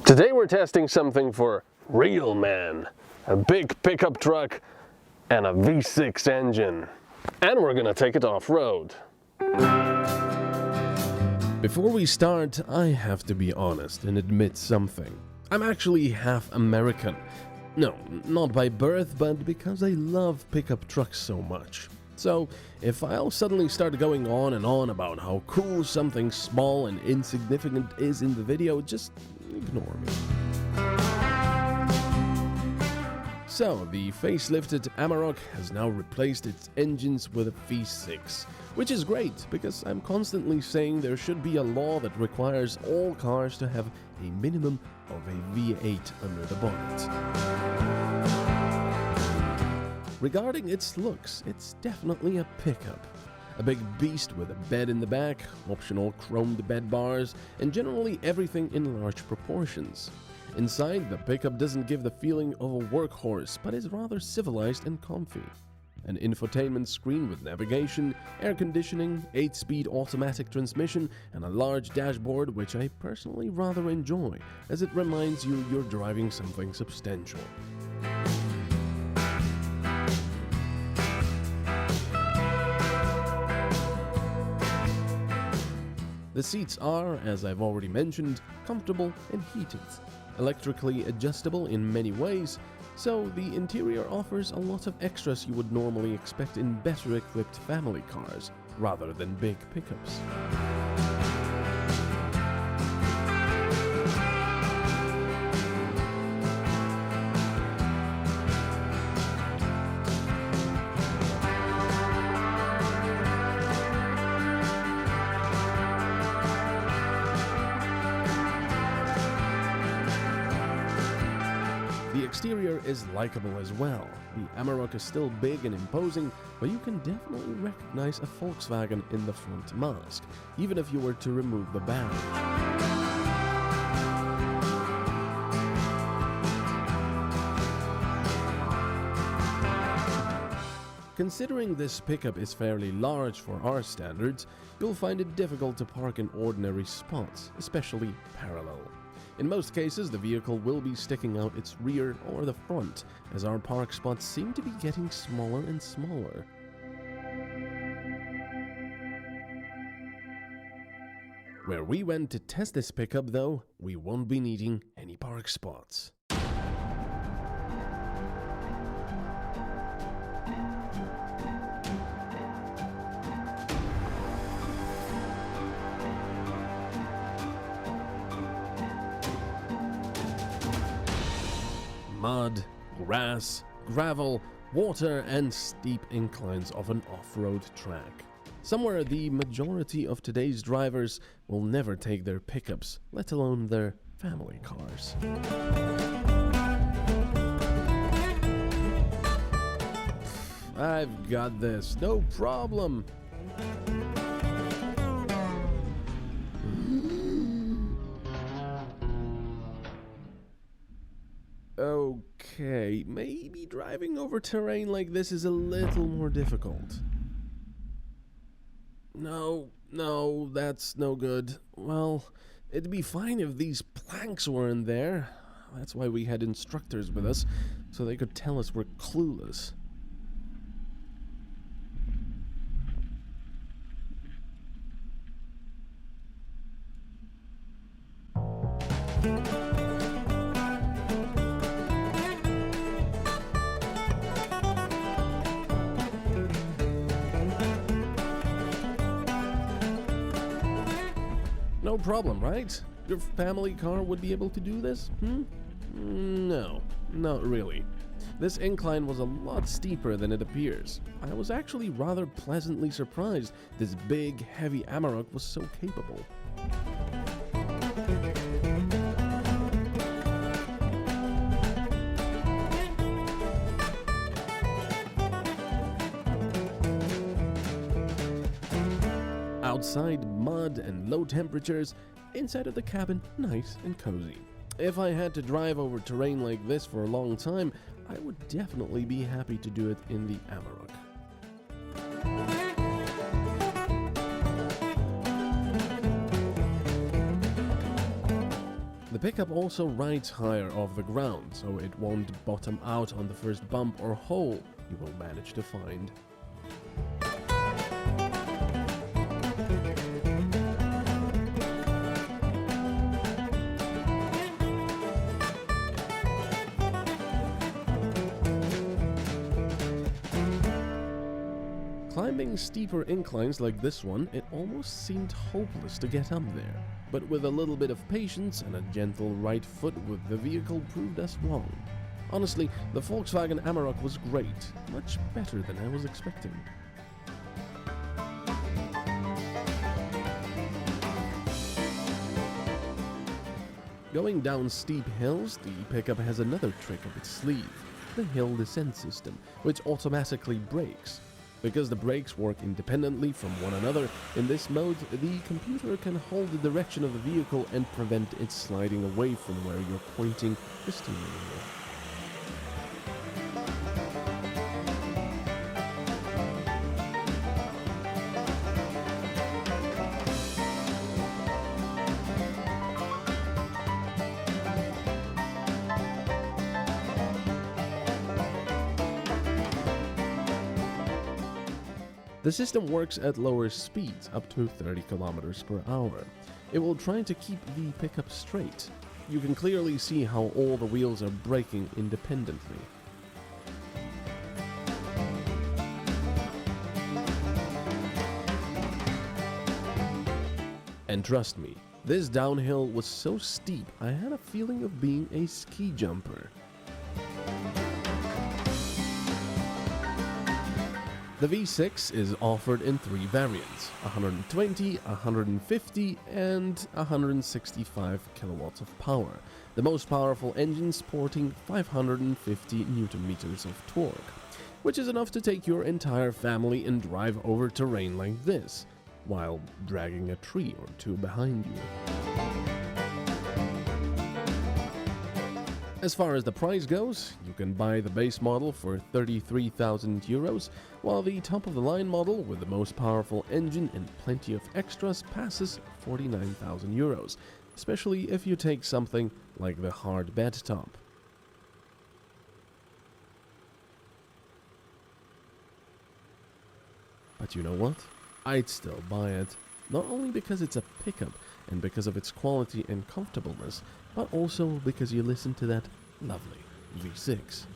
Today we're testing something for real men. A big pickup truck and a V6 engine. And we're gonna take it off-road. Before we start, I have to be honest and admit something. I'm actually half American. No, not by birth, but because I love pickup trucks so much. So, if I'll suddenly start going on and on about how cool something small and insignificant is in the video, just ignore me. So, the facelifted Amarok has now replaced its engines with a V6, which is great because I'm constantly saying there should be a law that requires all cars to have a minimum of a V8 under the bonnet. Regarding its looks, it's definitely a pickup. A big beast with a bed in the back, optional chromed bed bars, and generally everything in large proportions. Inside, the pickup doesn't give the feeling of a workhorse, but is rather civilized and comfy. An infotainment screen with navigation, air conditioning, 8-speed automatic transmission, and a large dashboard which I personally rather enjoy, as it reminds you you're driving something substantial. The seats are, as I've already mentioned, comfortable and heated, electrically adjustable in many ways, so the interior offers a lot of extras you would normally expect in better equipped family cars, rather than big pickups. The exterior is likable as well. The Amarok is still big and imposing, but you can definitely recognize a Volkswagen in the front mask, even if you were to remove the badge. Considering this pickup is fairly large for our standards, you'll find it difficult to park in ordinary spots, especially parallel. In most cases, the vehicle will be sticking out its rear or the front, as our park spots seem to be getting smaller and smaller. Where we went to test this pickup though, we won't be needing any park spots. Mud, grass, gravel, water, and steep inclines of an off-road track. Somewhere the majority of today's drivers will never take their pickups, let alone their family cars. I've got this, no problem. Okay, maybe driving over terrain like this is a little more difficult. No, that's no good. Well, it'd be fine if these planks weren't there. That's why we had instructors with us, so they could tell us we're clueless. No problem, right? Your family car would be able to do this? No, not really. This incline was a lot steeper than it appears. I was actually rather pleasantly surprised this big, heavy Amarok was so capable. Outside, mud and low temperatures. Inside of the cabin, nice and cozy. If I had to drive over terrain like this for a long time, I would definitely be happy to do it in the Amarok. The pickup also rides higher off the ground, so it won't bottom out on the first bump or hole you will manage to find. Climbing steeper inclines like this one, it almost seemed hopeless to get up there. But with a little bit of patience and a gentle right foot with the vehicle proved us wrong. Honestly, the Volkswagen Amarok was great, much better than I was expecting. Going down steep hills, the pickup has another trick up its sleeve, the hill descent system, which automatically brakes. Because the brakes work independently from one another, in this mode, the computer can hold the direction of the vehicle and prevent it sliding away from where you're pointing the steering wheel. The system works at lower speeds, up to 30 kilometers per hour. It will try to keep the pickup straight. You can clearly see how all the wheels are braking independently. And trust me, this downhill was so steep I had a feeling of being a ski jumper. The V6 is offered in 3 variants, 120, 150 and 165 kilowatts of power, the most powerful engine sporting 550 Nm of torque, which is enough to take your entire family and drive over terrain like this, while dragging a tree or two behind you. As far as the price goes, you can buy the base model for 33,000 euros, while the top-of-the-line model with the most powerful engine and plenty of extras passes 49,000 euros, especially if you take something like the hard bed top. But you know what? I'd still buy it, not only because it's a pickup and because of its quality and comfortableness, but also because you listen to that lovely V6.